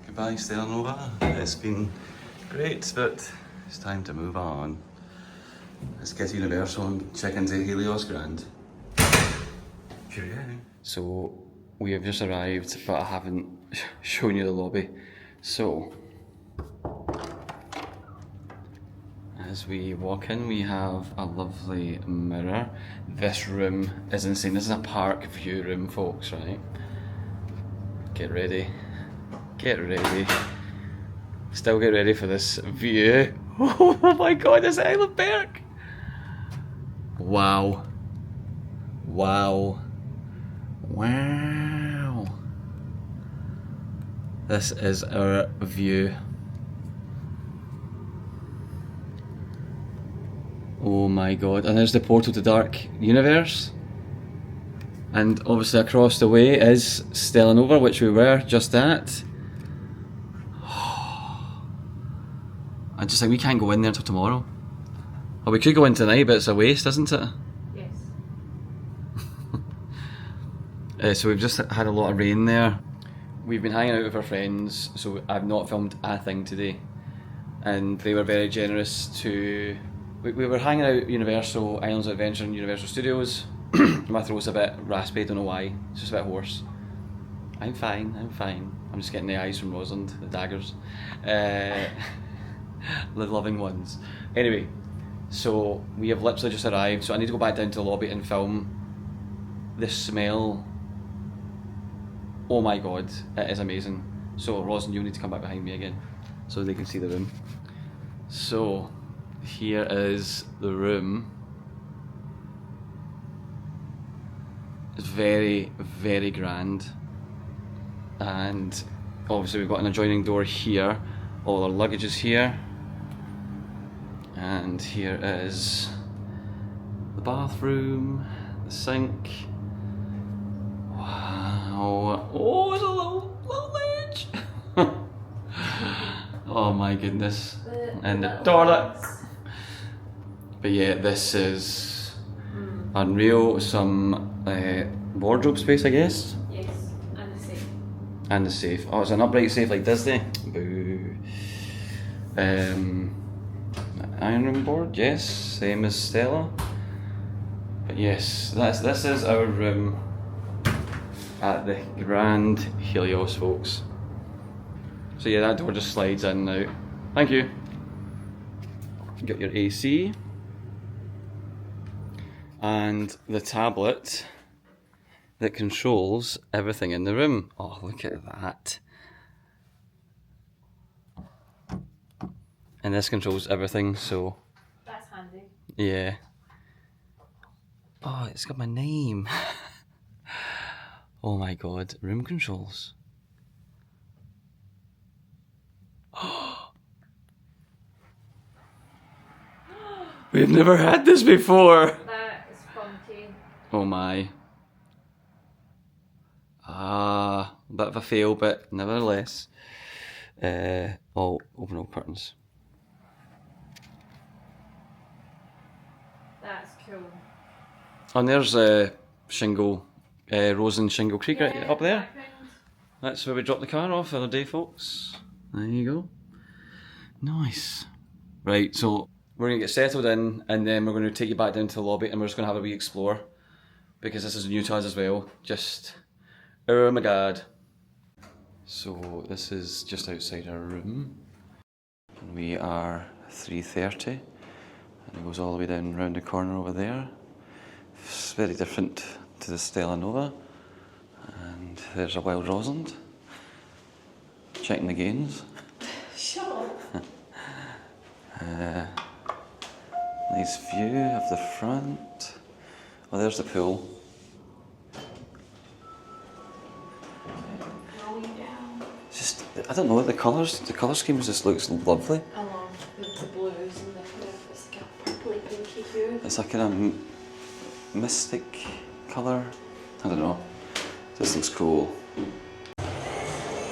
Goodbye, Stellanova. It's been great, but it's time to move on. Let's get to Universal and check into Helios Grand. Cheerio. So, we have just arrived, but I haven't shown you the lobby. So, as we walk in, we have a lovely mirror. This room is insane. This is a park view room, folks, right? Get ready. Get ready. Still get ready for this view. Oh my god, this Island Berg! Wow. Wow. Wow. This is our view. Oh my god, and there's the portal to Dark Universe. And obviously across the way is Stellanova, which we were just at. I just think we can't go in there until tomorrow. Or we could go in tonight, but it's a waste, isn't it? Yes. So we've just had a lot of rain there. We've been hanging out with our friends, so I've not filmed a thing today. And they were very generous to... We were hanging out at Universal Islands of Adventure and Universal Studios. My throat's a bit raspy, don't know why. It's just a bit hoarse. I'm fine, I'm fine. I'm just getting the eyes from Rosalind, the daggers. The loving ones. Anyway, so we have literally just arrived, so I need to go back down to the lobby and film the smell. Oh my god, it is amazing. So Rosalind, you'll need to come back behind me again so they can see the room. So here is the room. It's very, very grand. And obviously we've got an adjoining door here. All our luggage is here. And here is the bathroom, the sink. Wow. Oh, it's a little ledge. Oh my goodness. And the toilet. But yeah, this is unreal. Some wardrobe space, I guess. Yes, and the safe. And the safe. Oh, it's an upright safe like Disney. Boo. Iron room board, yes, same as Stella. But yes, this is our room at the Grand Helios, folks. So yeah, that door just slides in now. Thank you. You got your AC. And the tablet that controls everything in the room. Oh, look at that. And this controls everything, so... That's handy. Yeah. Oh, it's got my name. Oh my god, room controls. We've never had this before! That is funky. Oh my. A bit of a fail, but nevertheless. I'll open all curtains. That's cool. And there's Shingle, Rose and Shingle Creek right up there. Background. That's where we dropped the car off the other day, folks. There you go. Nice. Right, so we're going to get settled in and then we're going to take you back down to the lobby and we're just going to have a wee explore. Because this is new to us as well. Just, oh my god. So this is just outside our room. And we are 3:30. And it goes all the way down round the corner over there. It's very different to the Stellanova. And there's a wild Rosalind. Checking the gains. Shut up. Nice view of the front. Oh, there's the pool. Rolling down. It's just, I don't know, the colour scheme just looks lovely. Along with the blues and the kind of, it's like a purpley pinky hue. It's like kind of mystic colour. I don't know. This looks cool.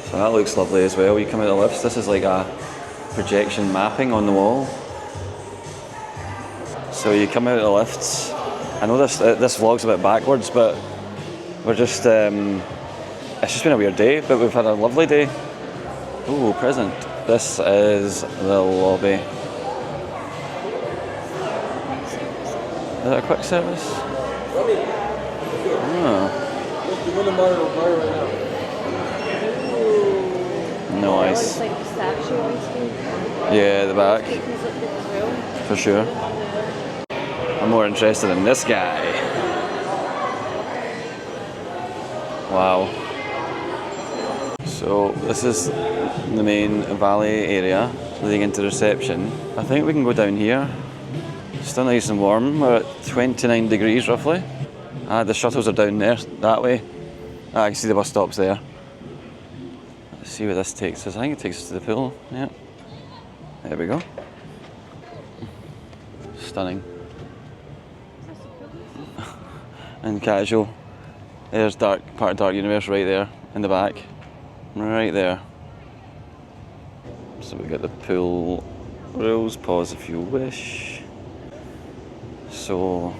So that looks lovely as well. You come out of the lifts, this is like a projection mapping on the wall. So you come out of the lifts. I know this vlog's a bit backwards, but we're just it's just been a weird day, but we've had a lovely day. Ooh, present. This is the lobby. Is that a quick service? Oh. Nice. Like pistachio ice cream. Yeah, the back. Cookies look good as well. For sure. I'm more interested in this guy. Wow. So this is the main valley area leading into reception. I think we can go down here. Still nice and warm. We're at 29 degrees roughly. The shuttles are down there, that way. I can see the bus stops there. Let's see where this takes us. I think it takes us to the pool. Yeah. There we go. Stunning. And casual. There's part of Dark Universe right there in the back. Right there. So we got the pool rules. Pause if you wish. So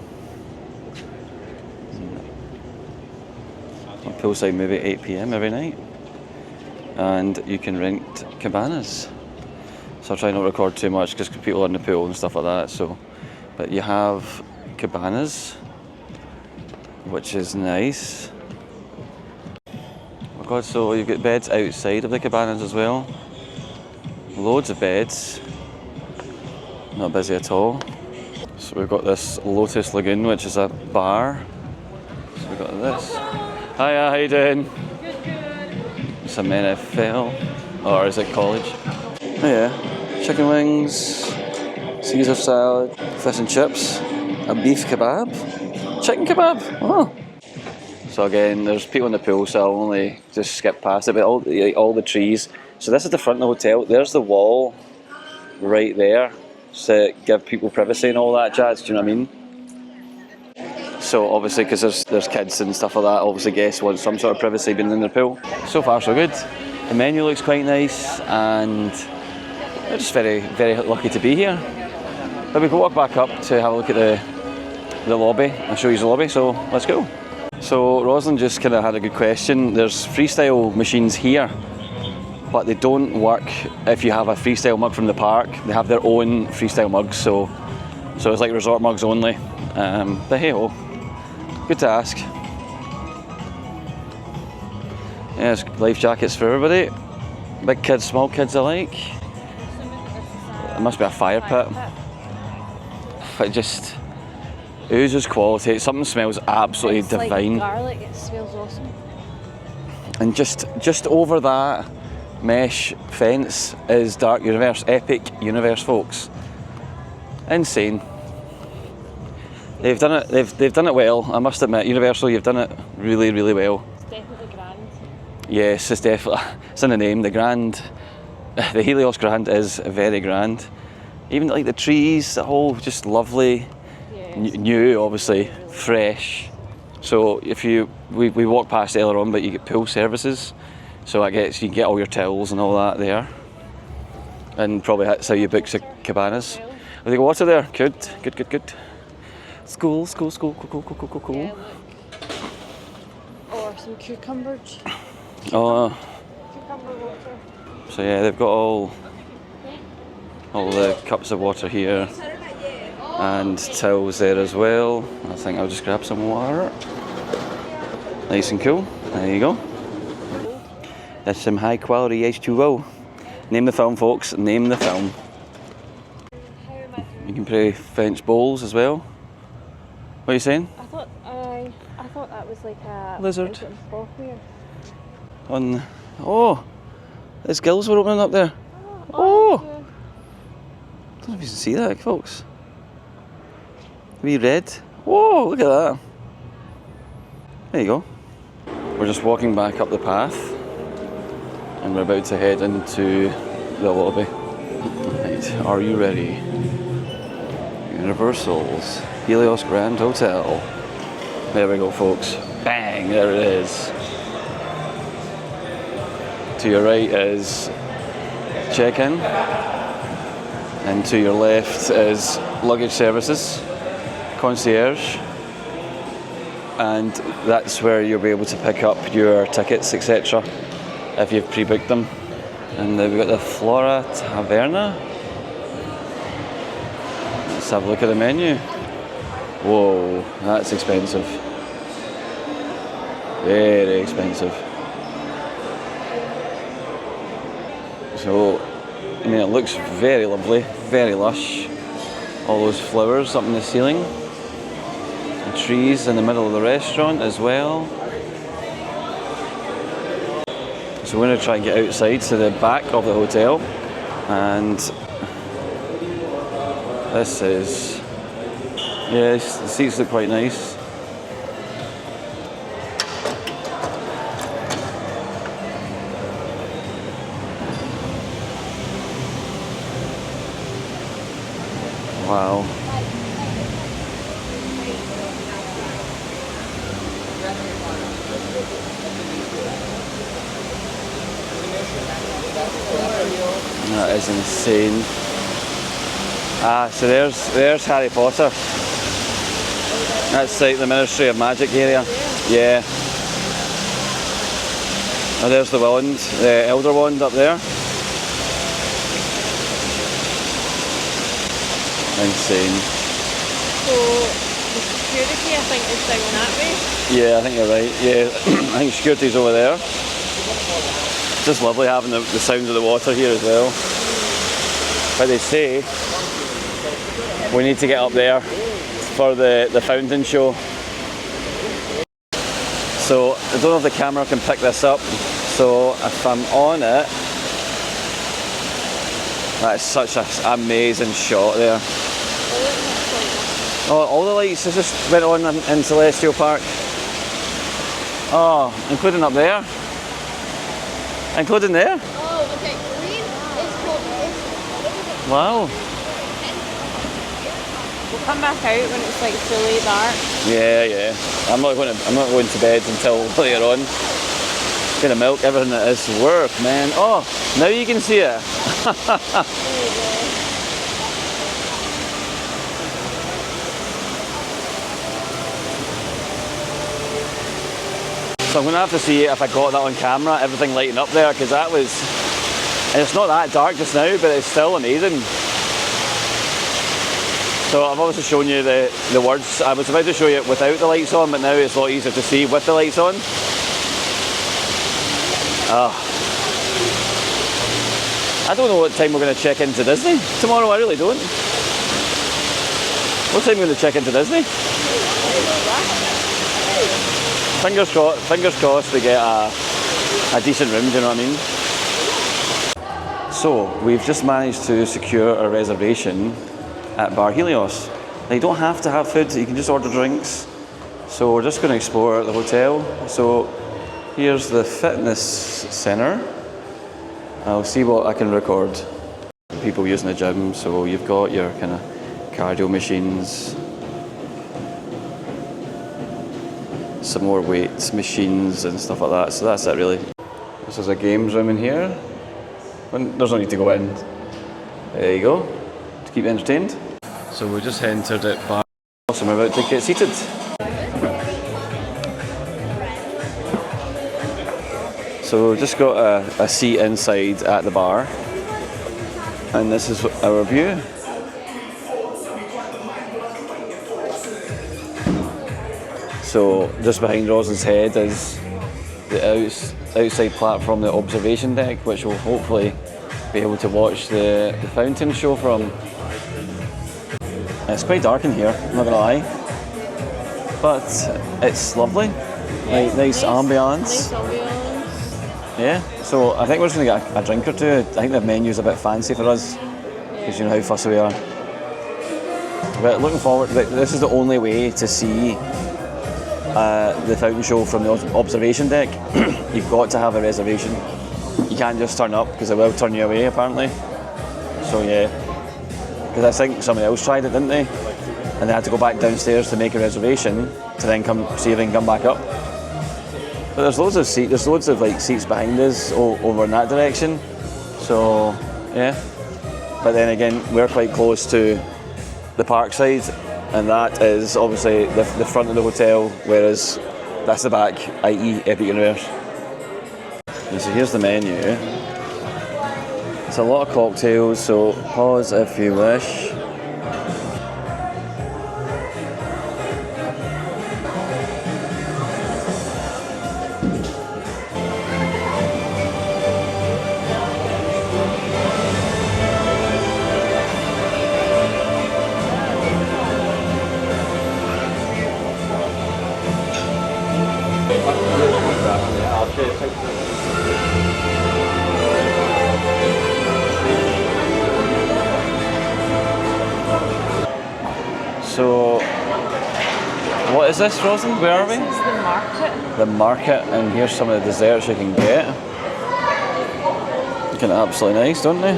a poolside movie at 8 PM every night. And you can rent cabanas. So I'll try not to record too much because people are in the pool and stuff like that. So, but you have cabanas, which is nice. Oh God, so you've got beds outside of the cabanas as well. Loads of beds. Not busy at all. So we've got this Lotus Lagoon, which is a bar. So we've got this. Hiya, how you doing? Good, good. Some NFL, or is it college? Oh yeah, chicken wings, Caesar salad, fish and chips, a beef kebab, chicken kebab. Oh. So again, there's people in the pool, so I'll only just skip past it. But all the trees. So this is the front of the hotel. There's the wall right there to give people privacy and all that jazz. Do you know what I mean? So obviously, because there's kids and stuff like that, obviously guests want some sort of privacy being in the pool. So far, so good. The menu looks quite nice, and we're just very, very lucky to be here. But we can walk back up to have a look at the lobby. I'll show you the lobby. So let's go. So Rosalind just kind of had a good question. There's freestyle machines here, but they don't work if you have a freestyle mug from the park. They have their own freestyle mugs, so it's like resort mugs only. But hey ho, good to ask. Yeah, there's life jackets for everybody. Big kids, small kids alike. It must be a fire pit. It just oozes quality. Something smells absolutely divine. Like garlic, it smells awesome. And just over that mesh fence is Dark Universe, Epic Universe, folks. Insane. They've done it. They've done it well. I must admit, Universal, you've done it really, really well. It's definitely grand. Yes, it's definitely. It's in the name. The Grand, the Helios Grand is very grand. Even like the trees, the whole just lovely. New, obviously, fresh. So if we walked past earlier on, but you get pool services, so I guess you can get all your towels and all that there, and probably that's how you book the cabanas. Have they got water there? Good. Cool. Yeah, or some cucumbers. Oh, Cucumber water. so yeah, they've got all the cups of water here. And towels there as well. I think I'll just grab some water. Nice and cool. There you go. That's some high quality H2O. Name the film, folks. Name the film. You can play French bowls as well. What are you saying? I thought that was like a Lizard. On There's gills were opening up there. Oh! I don't know if you can see that, folks. Wee red. Whoa, look at that. There you go. We're just walking back up the path and we're about to head into the lobby. Right, are you ready? Universal's Helios Grand Hotel. There we go, folks. Bang, there it is. To your right is check-in, and to your left is luggage services. Concierge, and that's where you'll be able to pick up your tickets, etc. if you've pre-booked them. And we've got the Flora Taverna. Let's have a look at the menu. Whoa, that's expensive. Very expensive. So, I mean, it looks very lovely, very lush. All those flowers up in the ceiling. The trees in the middle of the restaurant as well. So we're going to try and get outside to the back of the hotel. And this is, yeah, the seats look quite nice. Wow. That is insane. Ah, so there's Harry Potter. That's like the Ministry of Magic area. Yeah. And there's the wand, the Elder Wand up there. Insane. So the security, I think, is down that way. Yeah, I think you're right. Yeah, I think security's over there. Just lovely having the sounds of the water here as well. But they say we need to get up there for the fountain show. So I don't know if the camera can pick this up. So if I'm on it, that's such an amazing shot there. Oh, all the lights just went on in Celestial Park. Oh, including up there. Including there. Oh, okay. Green is called. Wow. We'll come back out when it's like fully dark. Yeah. I'm not going to bed until later on. Gonna milk everything that is work, man. Oh, now you can see it. So I'm gonna have to see if I got that on camera, everything lighting up there, because that was, and it's not that dark just now, but it's still amazing. So I've obviously shown you the words. I was about to show you it without the lights on, but now it's a lot easier to see with the lights on. I don't know what time we're going to check into Disney tomorrow. I really don't. What time are we going to check into Disney? Fingers crossed we get a decent room, do you know what I mean? So, we've just managed to secure a reservation at Bar Helios. Now, you don't have to have food, you can just order drinks. So we're just going to explore the hotel. So here's the fitness centre. I'll see what I can record. People using the gym, so you've got your kind of cardio machines, some more weights machines and stuff like that. So that's it really. This is a games room in here. There's no need to go in. There you go. To keep you entertained. So we just entered at Bar Helios and we're about to get seated. So we've just got a seat inside at the bar, and this is our view. So just behind Rosalind's head is the outside platform, the observation deck, which we'll hopefully be able to watch the fountain show from. It's quite dark in here, I'm not gonna lie, but it's lovely. Nice ambience. Yeah, so I think we're just going to get a drink or two. I think the menu's a bit fancy for us, because you know how fussy we are. But looking forward, this is the only way to see the fountain show from the observation deck. You've got to have a reservation. You can't just turn up, because they will turn you away apparently. So yeah, because I think somebody else tried it, didn't they? And they had to go back downstairs to make a reservation to then see if they can come back up. But there's loads of seats behind us over in that direction. So yeah. But then again, we're quite close to the park side, and that is obviously the front of the hotel, whereas that's the back, i.e. Epic Universe. And so here's the menu. It's a lot of cocktails, so pause if you wish. So, what is this, Rosin? Where are we? This is the market. The market, and here's some of the desserts you can get. Looking absolutely nice, don't they?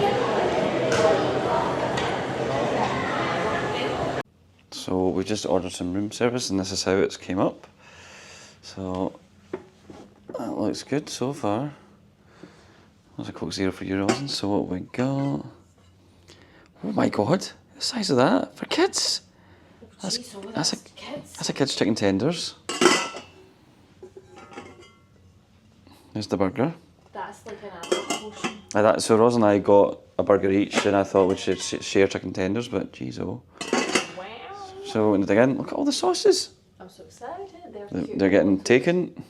So we just ordered some room service, and this is how it's came up. So that looks good so far. There's a Coke Zero for you, Rosin. So what we got? Oh my God! The size of that for kids. That's a kid's chicken tenders. There's the burger. That's like an adult portion. So Ros and I got a burger each, and I thought we should share chicken tenders, but geez, oh. Wow. So and again, look at all the sauces. I'm so excited. They're getting taken.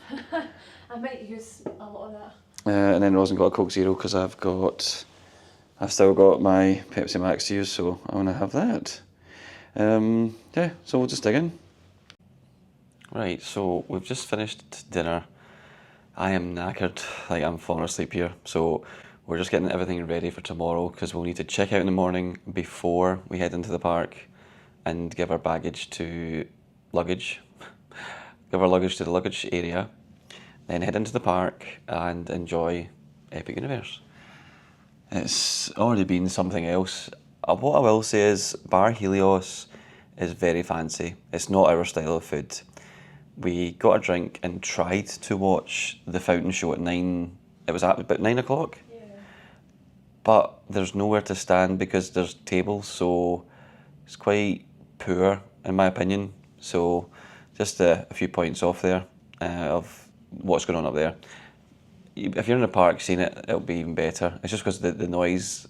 I might use a lot of that. And then Rosin got a Coke Zero because I've still got my Pepsi Max to use, so I want to have that. Yeah, so we'll just dig in. Right, so we've just finished dinner. I am knackered, like I'm falling asleep here. So we're just getting everything ready for tomorrow because we'll need to check out in the morning before we head into the park and give our baggage to luggage. Give our luggage to the luggage area, then head into the park and enjoy Epic Universe. It's already been something else. What I will say is Bar Helios is very fancy. It's not our style of food. We got a drink and tried to watch the fountain show at 9. It was at about 9 o'clock. Yeah. But there's nowhere to stand because there's tables, so it's quite poor in my opinion. So just a few points off there of what's going on up there. If you're in the park seeing it, it'll be even better. It's just because the noise,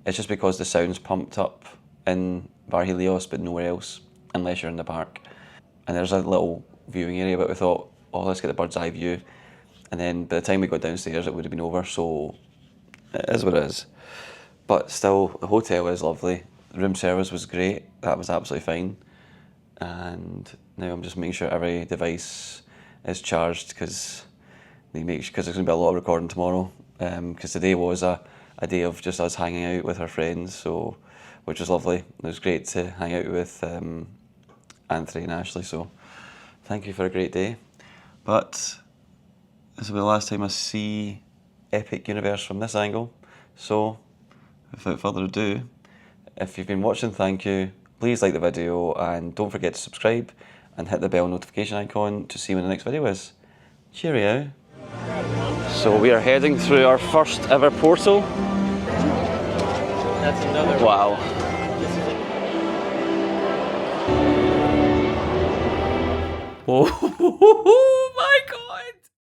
it's just because the sound's pumped up in Bar Helios but nowhere else unless you're in the park. And there's a little viewing area, but we thought, oh, let's get the bird's eye view. And then by the time we got downstairs, it would have been over, so it is what it is. But still, the hotel is lovely. The room service was great. That was absolutely fine. And now I'm just making sure every device is charged because there's going to be a lot of recording tomorrow. Because today was a day of just us hanging out with our friends, so which was lovely. It was great to hang out with Anthony and Ashley, so thank you for a great day. But this will be the last time I see Epic Universe from this angle, so without further ado, if you've been watching, thank you. Please like the video and don't forget to subscribe and hit the bell notification icon to see when the next video is. Cheerio. So we are heading through our first ever portal. That's another Wow. Whoa.